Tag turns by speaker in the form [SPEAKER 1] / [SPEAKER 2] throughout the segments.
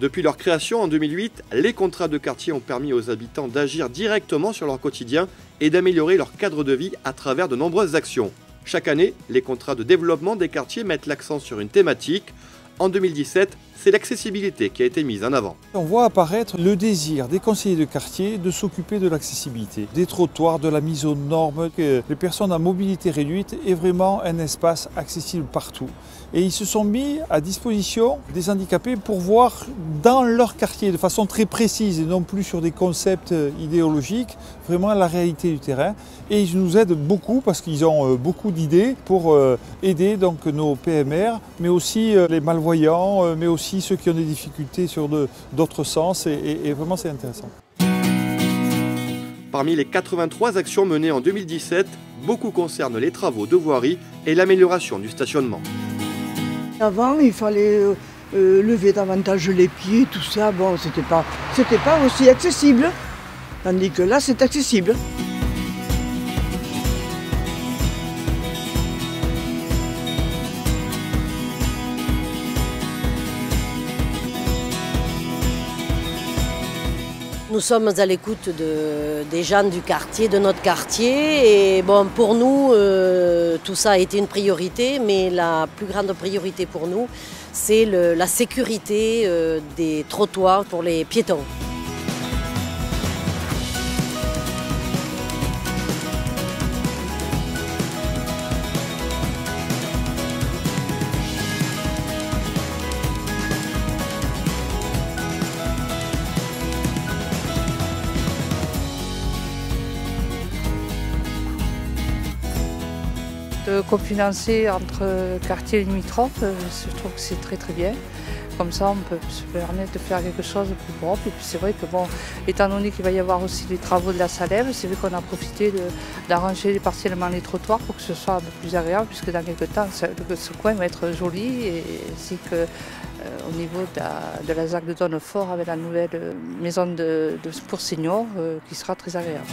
[SPEAKER 1] Depuis leur création en 2008, les contrats de quartier ont permis aux habitants d'agir directement sur leur quotidien et d'améliorer leur cadre de vie à travers de nombreuses actions. Chaque année, les contrats de développement des quartiers mettent l'accent sur une thématique. En 2017, c'est l'accessibilité qui a été mise en avant.
[SPEAKER 2] On voit apparaître le désir des conseillers de quartier de s'occuper de l'accessibilité, des trottoirs, de la mise aux normes, que les personnes à mobilité réduite aient vraiment un espace accessible partout. Et ils se sont mis à disposition des handicapés pour voir dans leur quartier de façon très précise et non plus sur des concepts idéologiques, vraiment la réalité du terrain. Et ils nous aident beaucoup parce qu'ils ont beaucoup d'idées pour aider donc nos PMR, mais aussi les malvoyants, mais aussi ceux qui ont des difficultés sur d'autres sens et vraiment c'est intéressant.
[SPEAKER 1] Parmi les 83 actions menées en 2017, beaucoup concernent les travaux de voirie et l'amélioration du stationnement.
[SPEAKER 3] Avant, il fallait lever davantage les pieds, tout ça, bon, c'était pas aussi accessible, tandis que là, c'est accessible.
[SPEAKER 4] Nous sommes à l'écoute des gens du quartier, de notre quartier. Et bon, pour nous, tout ça a été une priorité, mais la plus grande priorité pour nous, c'est la sécurité des trottoirs pour les piétons.
[SPEAKER 5] De cofinancer entre quartiers limitrophes, je trouve que c'est très bien. Comme ça, on peut se permettre de faire quelque chose de plus propre. Et puis c'est vrai que bon, étant donné qu'il va y avoir aussi les travaux de la Salève, c'est vrai qu'on a profité d'arranger partiellement les trottoirs pour que ce soit un peu plus agréable, puisque dans quelques temps, ce coin va être joli, et ainsi que au niveau de la ZAC de Donnefort avec la nouvelle maison pour seniors qui sera très agréable.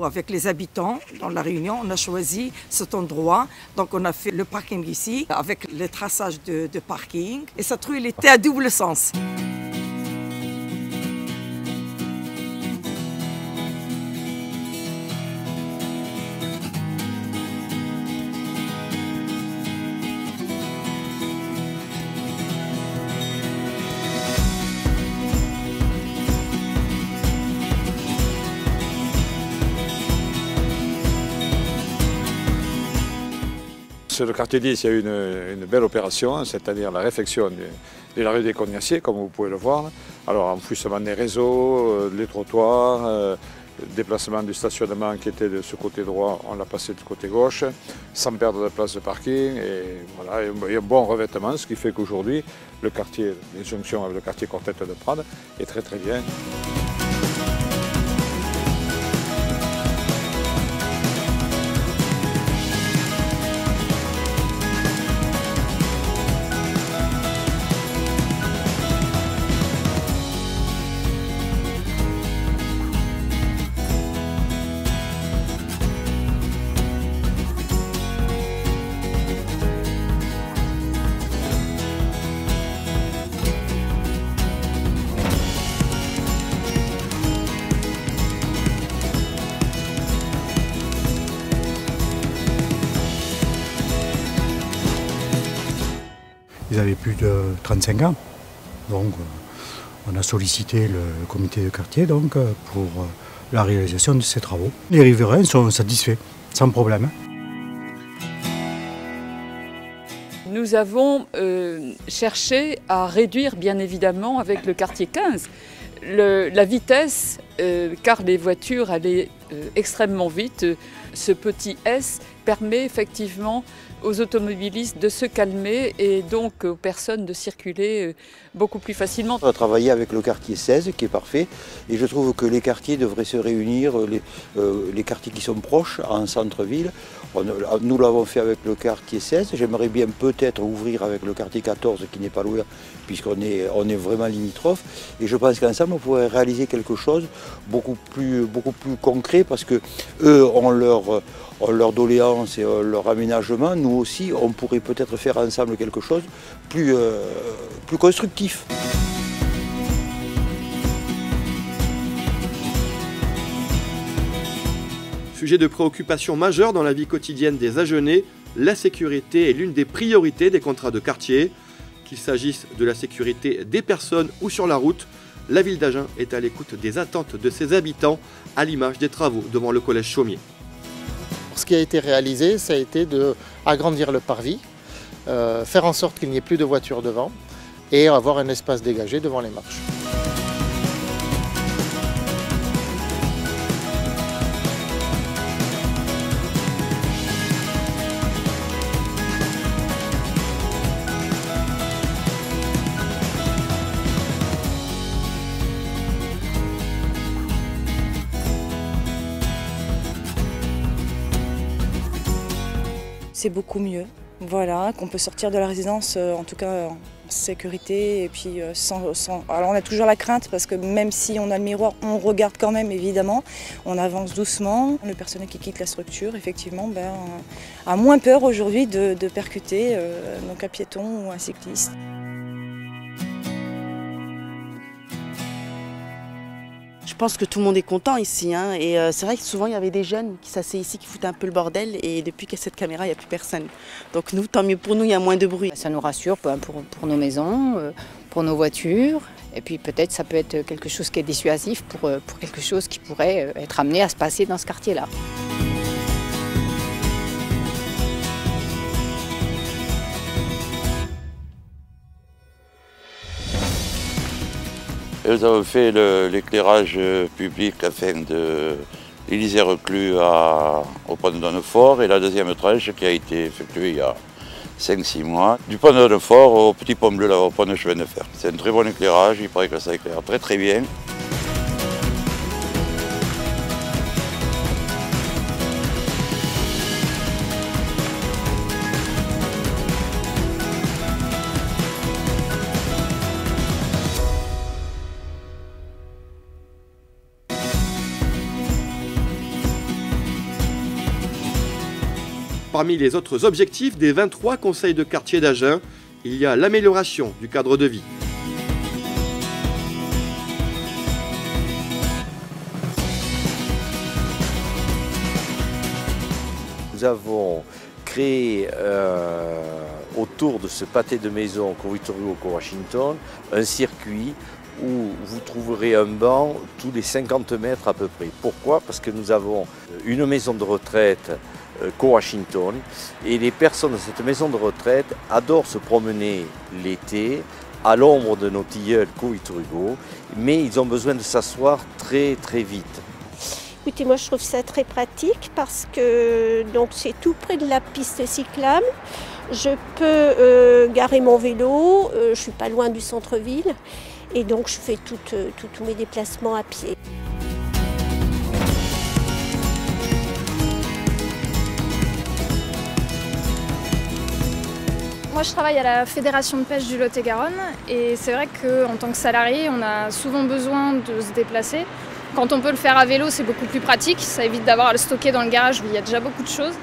[SPEAKER 6] Avec les habitants, dans la réunion, on a choisi cet endroit. Donc on a fait le parking ici, avec le traçage de parking. Et cette rue, elle était à double sens.
[SPEAKER 7] Sur le quartier 10, il y a eu une belle opération, c'est-à-dire la réfection de la rue des Cognaciers, comme vous pouvez le voir. Alors, enfouissement des réseaux, les trottoirs, déplacement du stationnement qui était de ce côté droit, on l'a passé du côté gauche, sans perdre de place de parking. Et voilà, il y a un bon revêtement, ce qui fait qu'aujourd'hui, le quartier, les jonctions avec le quartier Cortette de Prades, est très bien.
[SPEAKER 8] Ils avaient plus de 35 ans, donc on a sollicité le comité de quartier donc, pour la réalisation de ces travaux. Les riverains sont satisfaits, sans problème.
[SPEAKER 5] Nous avons cherché à réduire bien évidemment avec le quartier 15 la vitesse, car les voitures allaient extrêmement vite. Ce petit S permet effectivement aux automobilistes de se calmer et donc aux personnes de circuler beaucoup plus facilement.
[SPEAKER 9] On a travaillé avec le quartier 16 qui est parfait et je trouve que les quartiers devraient se réunir, les quartiers qui sont proches en centre-ville. Nous l'avons fait avec le quartier 16, j'aimerais bien peut-être ouvrir avec le quartier 14 qui n'est pas loin puisqu'on est vraiment limitrophes et je pense qu'ensemble on pourrait réaliser quelque chose beaucoup plus concret parce que eux ont leur doléance et leur aménagement, nous aussi on pourrait peut-être faire ensemble quelque chose plus constructif.
[SPEAKER 1] Sujet de préoccupation majeure dans la vie quotidienne des Agenais, la sécurité est l'une des priorités des contrats de quartier. Qu'il s'agisse de la sécurité des personnes ou sur la route, la ville d'Agen est à l'écoute des attentes de ses habitants, à l'image des travaux devant le collège Chaumier.
[SPEAKER 10] Ce qui a été réalisé, ça a été d'agrandir le parvis, faire en sorte qu'il n'y ait plus de voitures devant et avoir un espace dégagé devant les marches.
[SPEAKER 11] C'est beaucoup mieux, voilà, qu'on peut sortir de la résidence, en tout cas en sécurité, et puis Alors on a toujours la crainte, parce que même si on a le miroir, on regarde quand même, évidemment, on avance doucement. Le personnel qui quitte la structure, effectivement, a moins peur aujourd'hui de percuter donc un piéton ou un cycliste.
[SPEAKER 12] Je pense que tout le monde est content ici, hein, et c'est vrai que souvent il y avait des jeunes qui s'asseyaient ici, qui foutaient un peu le bordel, et depuis qu'il y a cette caméra, il n'y a plus personne. Donc nous, tant mieux pour nous, il y a moins de bruit.
[SPEAKER 13] Ça nous rassure pour nos maisons, pour nos voitures, et puis peut-être ça peut être quelque chose qui est dissuasif pour quelque chose qui pourrait être amené à se passer dans ce quartier-là.
[SPEAKER 14] Et nous avons fait l'éclairage public afin de l'Élysée-Reclus au pont de Donnefort et la deuxième tranche qui a été effectuée il y a 5-6 mois, du pont de Donnefort au petit pont bleu là, au pont de chemin de fer. C'est un très bon éclairage, il paraît que ça éclaire très très bien.
[SPEAKER 1] Parmi les autres objectifs des 23 conseils de quartier d'Agen, il y a l'amélioration du cadre de vie.
[SPEAKER 15] Nous avons créé autour de ce pâté de maison Victorio Washington un circuit où vous trouverez un banc tous les 50 mètres à peu près. Pourquoi? Parce que nous avons une maison de retraite Co-Washington et les personnes de cette maison de retraite adorent se promener l'été à l'ombre de nos tilleuls Co-Viturigo, mais ils ont besoin de s'asseoir très très vite.
[SPEAKER 16] Écoutez, moi je trouve ça très pratique parce que c'est tout près de la piste cyclable. Je peux garer mon vélo, je ne suis pas loin du centre-ville et donc je fais tous mes déplacements à pied.
[SPEAKER 17] Moi, je travaille à la Fédération de pêche du Lot-et-Garonne et c'est vrai qu'en tant que salarié, on a souvent besoin de se déplacer. Quand on peut le faire à vélo, c'est beaucoup plus pratique, ça évite d'avoir à le stocker dans le garage où il y a déjà beaucoup de choses.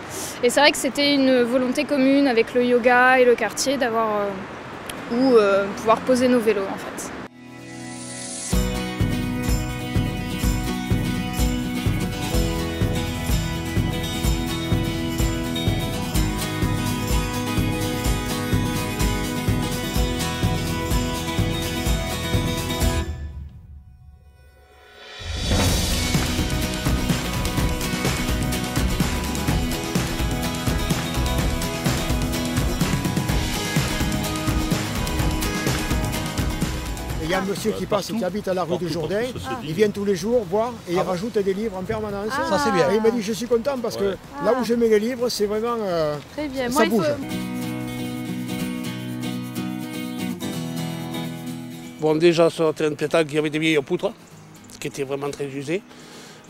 [SPEAKER 17] Et c'est vrai que c'était une volonté commune avec le yoga et le quartier d'avoir pouvoir poser nos vélos en fait.
[SPEAKER 18] y a un monsieur qui passe, qui habite à la rue du Jourdain, il vient tous les jours voir et il rajoute des livres en permanence.
[SPEAKER 19] Ça c'est bien.
[SPEAKER 18] Et il m'a dit je suis content parce que là où je mets les livres, c'est vraiment...
[SPEAKER 19] Très bien.
[SPEAKER 18] ça bouge.
[SPEAKER 20] Bon, déjà sur le terrain de pétanque, il y avait des vieilles poutres qui étaient vraiment très usées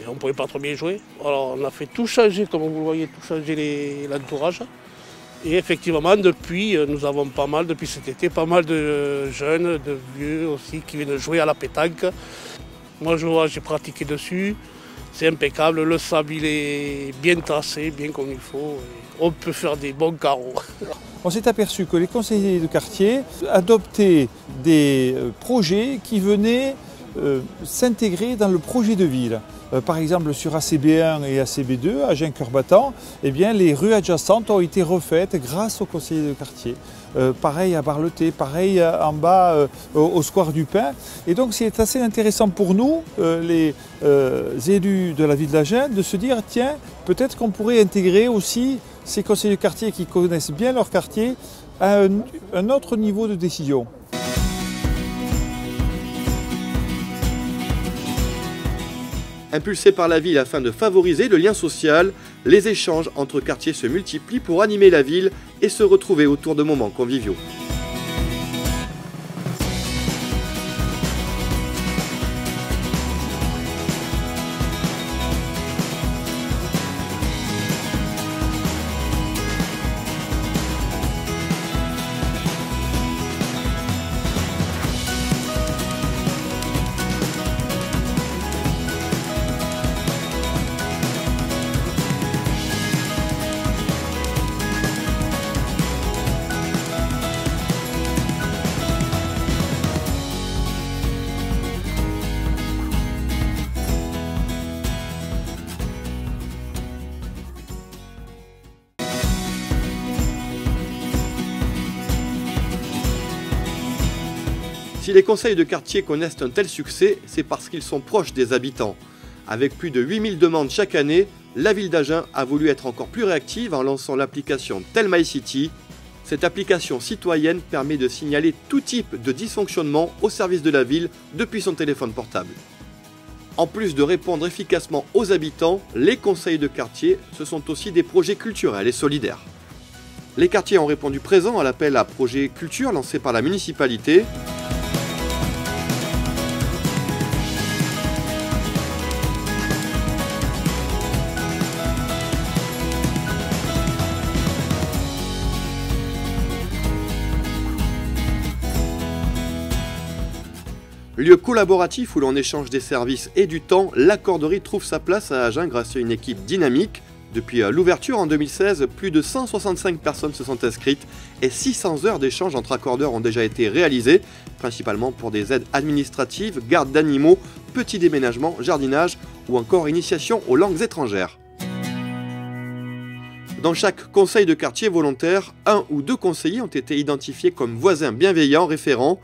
[SPEAKER 20] et on ne pouvait pas trop bien jouer. Alors on a fait tout changer, comme vous le voyez, tout changer l'entourage. Et effectivement, depuis, nous avons depuis cet été, pas mal de jeunes, de vieux aussi, qui viennent jouer à la pétanque. Moi, j'ai pratiqué dessus, c'est impeccable, le sable il est bien tassé, bien comme il faut. On peut faire des bons carreaux.
[SPEAKER 2] On s'est aperçu que les conseillers de quartier adoptaient des projets qui venaient s'intégrer dans le projet de ville. Par exemple, sur ACB1 et ACB2, à Agen-Cœur-Battant, eh bien, les rues adjacentes ont été refaites grâce aux conseillers de quartier. Pareil à Barleté, pareil en bas au Square du Pin. Et donc c'est assez intéressant pour nous, les élus de la ville d'Agen, de se dire tiens, peut-être qu'on pourrait intégrer aussi ces conseillers de quartier qui connaissent bien leur quartier à un autre niveau de décision.
[SPEAKER 1] Impulsés par la ville afin de favoriser le lien social, les échanges entre quartiers se multiplient pour animer la ville et se retrouver autour de moments conviviaux. Si les conseils de quartier connaissent un tel succès, c'est parce qu'ils sont proches des habitants. Avec plus de 8000 demandes chaque année, la ville d'Agen a voulu être encore plus réactive en lançant l'application Tell My City. Cette application citoyenne permet de signaler tout type de dysfonctionnement au service de la ville depuis son téléphone portable. En plus de répondre efficacement aux habitants, les conseils de quartier, ce sont aussi des projets culturels et solidaires. Les quartiers ont répondu présent à l'appel à projet culture lancé par la municipalité. Lieu collaboratif où l'on échange des services et du temps, l'accorderie trouve sa place à Agen grâce à une équipe dynamique. Depuis l'ouverture en 2016, plus de 165 personnes se sont inscrites et 600 heures d'échange entre accordeurs ont déjà été réalisées, principalement pour des aides administratives, garde d'animaux, petits déménagements, jardinage ou encore initiation aux langues étrangères. Dans chaque conseil de quartier volontaire, 1 ou 2 conseillers ont été identifiés comme voisins bienveillants référents.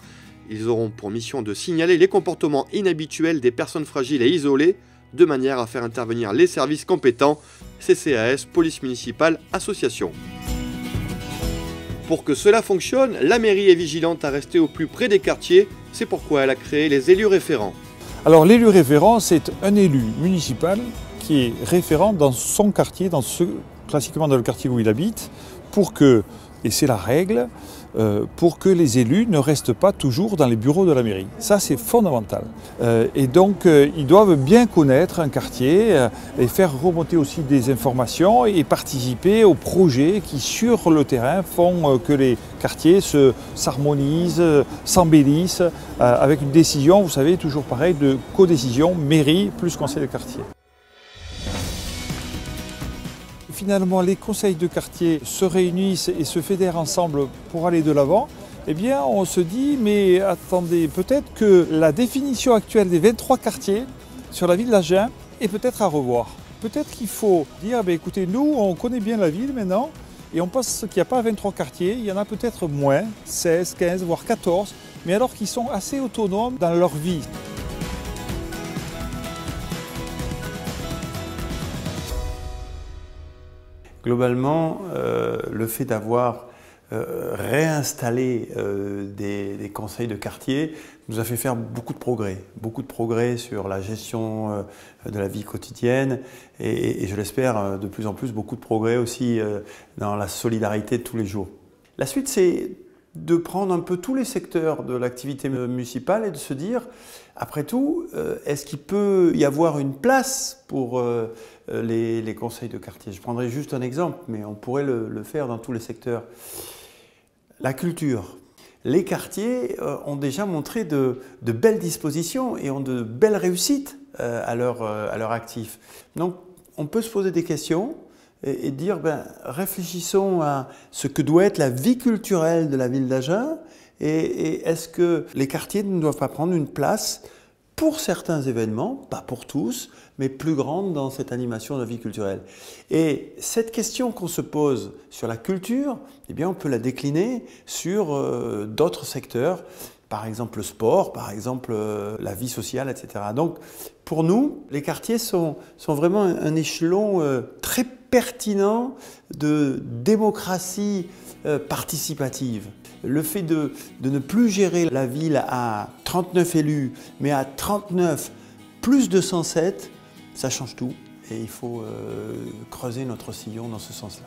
[SPEAKER 1] Ils auront pour mission de signaler les comportements inhabituels des personnes fragiles et isolées, de manière à faire intervenir les services compétents, CCAS, police municipale, associations. Pour que cela fonctionne, la mairie est vigilante à rester au plus près des quartiers, c'est pourquoi elle a créé les élus référents.
[SPEAKER 2] Alors l'élu référent, c'est un élu municipal qui est référent dans son quartier, classiquement dans le quartier où il habite, pour que, et c'est la règle, pour que les élus ne restent pas toujours dans les bureaux de la mairie. Ça, c'est fondamental. Et donc, ils doivent bien connaître un quartier et faire remonter aussi des informations et participer aux projets qui, sur le terrain, font que les quartiers s'harmonisent, s'embellissent, avec une décision, vous savez, toujours pareil, de codécision, mairie plus conseil de quartier. Finalement, les conseils de quartier se réunissent et se fédèrent ensemble pour aller de l'avant, eh bien, on se dit, mais attendez, peut-être que la définition actuelle des 23 quartiers sur la ville d'Agen est peut-être à revoir. Peut-être qu'il faut dire, écoutez, nous, on connaît bien la ville maintenant, et on pense qu'il n'y a pas 23 quartiers, il y en a peut-être moins, 16, 15, voire 14, mais alors qu'ils sont assez autonomes dans leur vie.
[SPEAKER 21] Globalement, le fait d'avoir
[SPEAKER 2] réinstaller des conseils de quartier nous a fait faire beaucoup de progrès sur la gestion de la vie quotidienne et je l'espère de plus en plus beaucoup de progrès aussi dans la solidarité de tous les jours. La suite, c'est de prendre un peu tous les secteurs de l'activité municipale et de se dire, après tout, est-ce qu'il peut y avoir une place pour les conseils de quartier? Je prendrai juste un exemple, mais on pourrait le faire dans tous les secteurs. La culture. Les quartiers ont déjà montré de belles dispositions et ont de belles réussites à leur actif. Donc, on peut se poser des questions et dire, réfléchissons à ce que doit être la vie culturelle de la ville d'Agen et est-ce que les quartiers ne doivent pas prendre une place pour certains événements, pas pour tous, mais plus grande dans cette animation de la vie culturelle. Et cette question qu'on se pose sur la culture, eh bien on peut la décliner sur d'autres secteurs, par exemple le sport, par exemple la vie sociale, etc. Donc pour nous, les quartiers sont vraiment un échelon très pertinent de démocratie participative. Le fait de ne plus gérer la ville à 39 élus, mais à 39 plus 207, ça change tout et il faut creuser notre sillon dans ce sens-là.